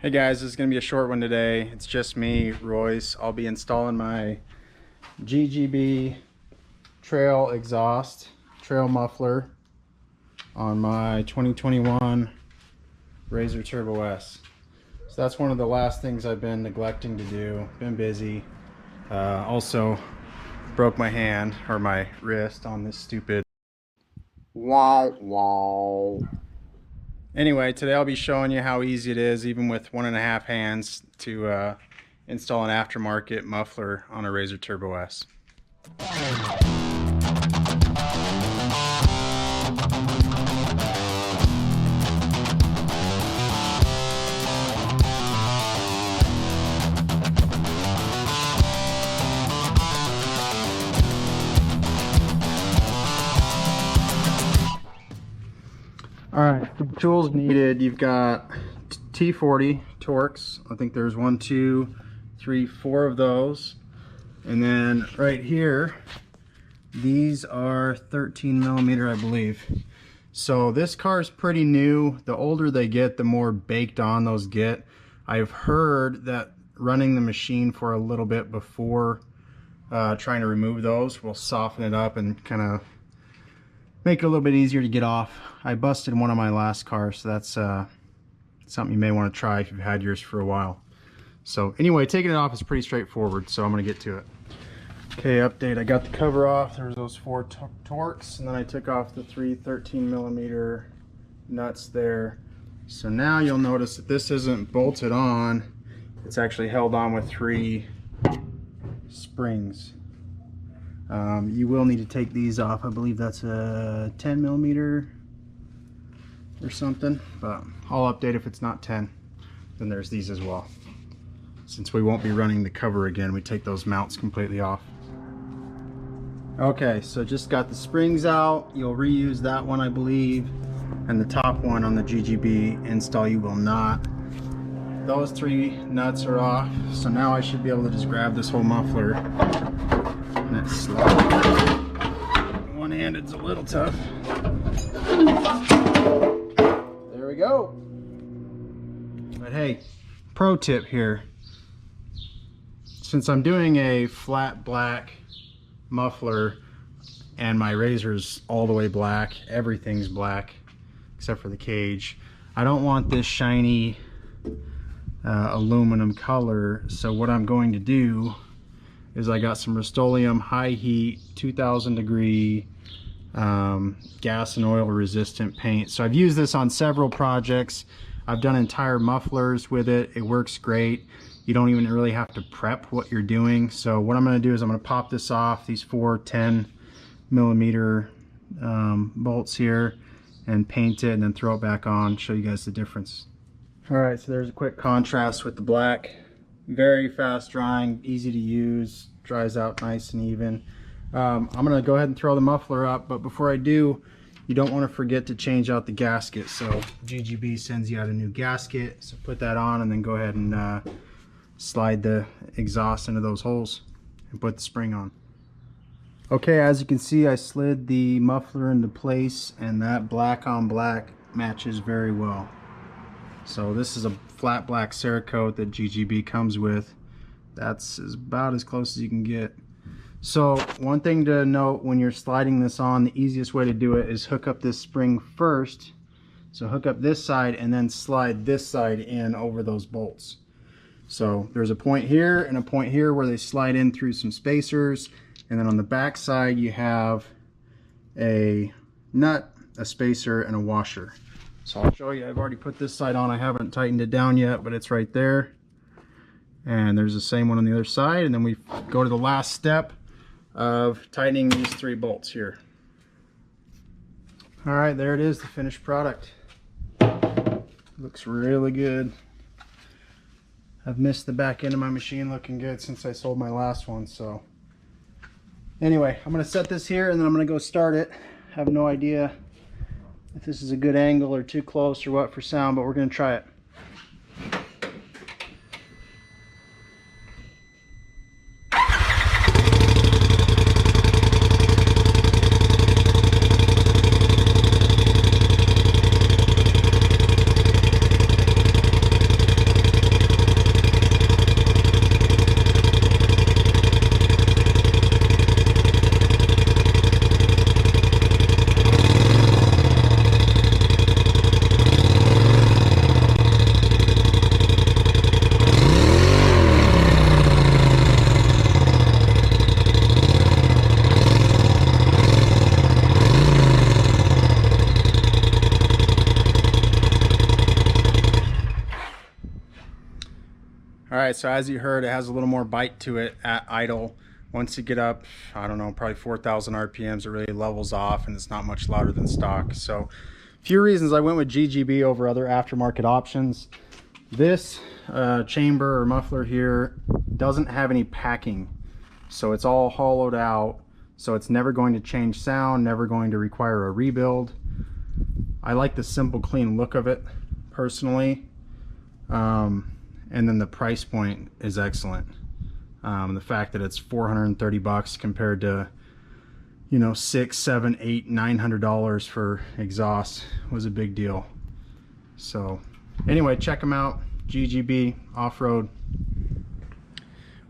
Hey guys, this is going to be a short one today. It's just me, Royce. I'll be installing my GGB trail exhaust, trail muffler on my 2021 RZR Turbo S. So that's one of the last things I've been neglecting to do. Been busy. Also broke my hand, or my wrist, on this stupid wow. Anyway, today I'll be showing you how easy it is, even with 1.5 hands, to install an aftermarket muffler on a RZR Turbo S. Alright, the tools needed, you've got T40 Torx. I think there's 1, 2, 3, 4 of those. And then right here, these are 13mm, I believe. So this car is pretty new. The older they get, the more baked on those get. I've heard that running the machine for a little bit before trying to remove those will soften it up and kind of make it a little bit easier to get off. I busted one of my last cars, so that's something you may want to try if you've had yours for a while. So anyway, taking it off is pretty straightforward, so I'm going to get to it. Okay, update. I got the cover off. There's those 4 Torx, and then I took off the 3 13mm nuts there. So now you'll notice that this isn't bolted on. It's actually held on with 3 springs. You will need to take these off. I believe that's a 10mm or something, but I'll update if it's not 10. Then there's these as well. Since we won't be running the cover again, we take those mounts completely off. Okay, so just got the springs out. You'll reuse that one, I believe, and the top one on the GGB install you will not. Those 3 nuts are off, so now I should be able to just grab this whole muffler. And it's slow. One-handed's a little tough. There we go. But hey, pro tip here. Since I'm doing a flat black muffler and my RZR's all the way black, everything's black except for the cage, I don't want this shiny aluminum color. So what I'm going to do is I got some Rust-Oleum high heat 2000 degree gas and oil resistant paint. So I've used this on several projects. I've done entire mufflers with it. It works great. You don't even really have to prep what you're doing. So what I'm going to do is I'm going to pop this off, these 4 10mm bolts here, and paint it and then throw it back on, show you guys the difference. Alright, so there's a quick contrast with the black. Very fast drying, easy to use, dries out nice and even. I'm going to go ahead and throw the muffler up, but before I do, you don't want to forget to change out the gasket. So GGB sends you out a new gasket, so put that on and then go ahead and slide the exhaust into those holes and put the spring on. Okay, as you can see, I slid the muffler into place and that black on black matches very well. So this is a flat black Cerakote that GGB comes with. That's about as close as you can get. So one thing to note when you're sliding this on, the easiest way to do it is hook up this spring first. So hook up this side and then slide this side in over those bolts. So there's a point here and a point here where they slide in through some spacers, and then on the back side you have a nut, a spacer, and a washer. So I'll show you. I've already put this side on. I haven't tightened it down yet, but it's right there. And there's the same one on the other side, and then we go to the last step of tightening these 3 bolts here. All right, there it is, the finished product. Looks really good. I've missed the back end of my machine looking good since I sold my last one. So anyway, I'm going to set this here and then I'm going to go start it. I have no idea if this is a good angle or too close or what for sound, but we're going to try it. All right, so as you heard, it has a little more bite to it at idle. Once you get up, I don't know, probably 4,000 RPMs, it really levels off and it's not much louder than stock. So a few reasons I went with GGB over other aftermarket options. This chamber or muffler here doesn't have any packing, so it's all hollowed out, so it's never going to change sound, never going to require a rebuild. I like the simple, clean look of it personally. And then the price point is excellent. The fact that it's 430 bucks compared to, you know, $600, $700, $800, $900 for exhaust was a big deal. So anyway, check them out. GGB off-road.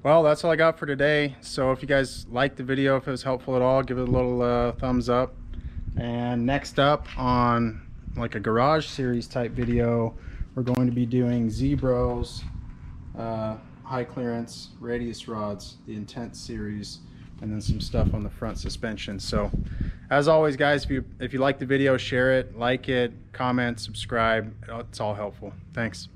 Well, that's all I got for today. So if you guys liked the video, if it was helpful at all, give it a little thumbs up. And next up on like a garage series type video, we're going to be doing Zebro's high clearance radius rods, the Intense series, and then some stuff on the front suspension. So as always, guys, if you like the video, share it, like it, comment, subscribe. It's all helpful. Thanks.